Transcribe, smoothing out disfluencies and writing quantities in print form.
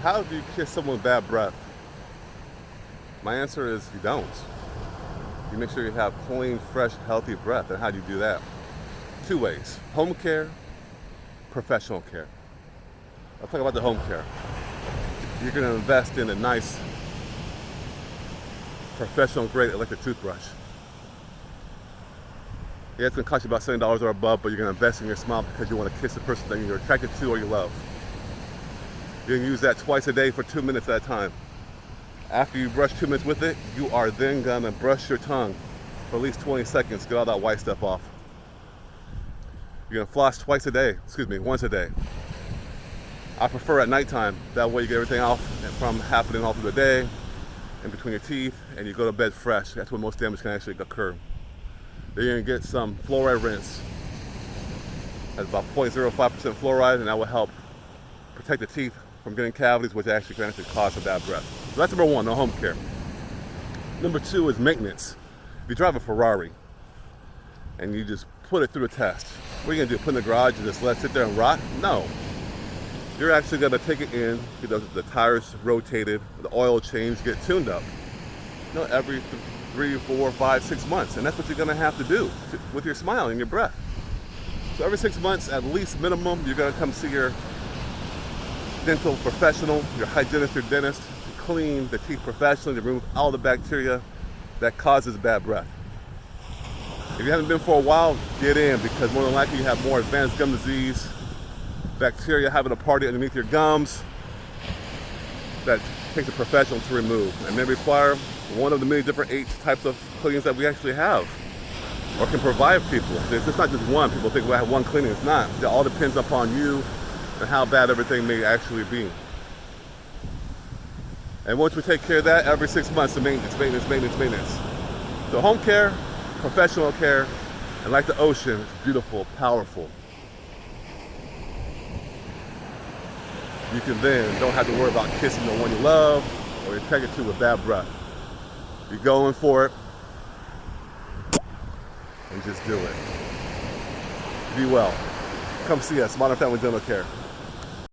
How do you kiss someone with bad breath? My answer is you don't. You make sure you have clean, fresh, healthy breath. And how do you do that? Two ways: home care, professional care. Let's talk about the home care. You're going to invest in a nice, professional grade electric toothbrush. Yeah, it's going to cost you about $70 or above, but you're going to invest in your smile because you want to kiss the person that you're attracted to or you love. You're going to use that twice a day for 2 minutes at a time. After you brush 2 minutes with it, you are then going to brush your tongue for at least 20 seconds, get all that white stuff off. You're going to floss once a day. I prefer at nighttime. That way you get everything off from happening all through the day, in between your teeth, and you go to bed fresh. That's when most damage can actually occur. Then you're gonna get some fluoride rinse. That's about 0.05% fluoride, and that will help protect the teeth from getting cavities, which actually can cause some bad breath. So that's number one, no home care. Number two is maintenance. If you drive a Ferrari and you just put it through a test, what are you gonna do? Put it in the garage and just let it sit there and rot? No. You're actually gonna take it in, get the tires rotated, the oil change, get tuned up. Every 3, 4, 5, 6 months, and that's what you're gonna have to do with your smile and your breath. So every 6 months, at least minimum, you're gonna come see your dental professional, your hygienist, your dentist, to clean the teeth professionally, to remove all the bacteria that causes bad breath. If you haven't been for a while, get in, because more than likely you have more advanced gum disease, bacteria having a party underneath your gums that takes a professional to remove, and may require one of the many different 8 types of cleanings that we actually have or can provide people. It's not just one. People think, well, I have one cleaning. It's not. It all depends upon you and how bad everything may actually be. And once we take care of that, every 6 months, the maintenance. So home care, professional care, and like the ocean, it's beautiful, powerful. You can then don't have to worry about kissing the one you love or you're attracted to with bad breath. You're going for it and just do it. Be well. Come see us, Modern Family Dental Care.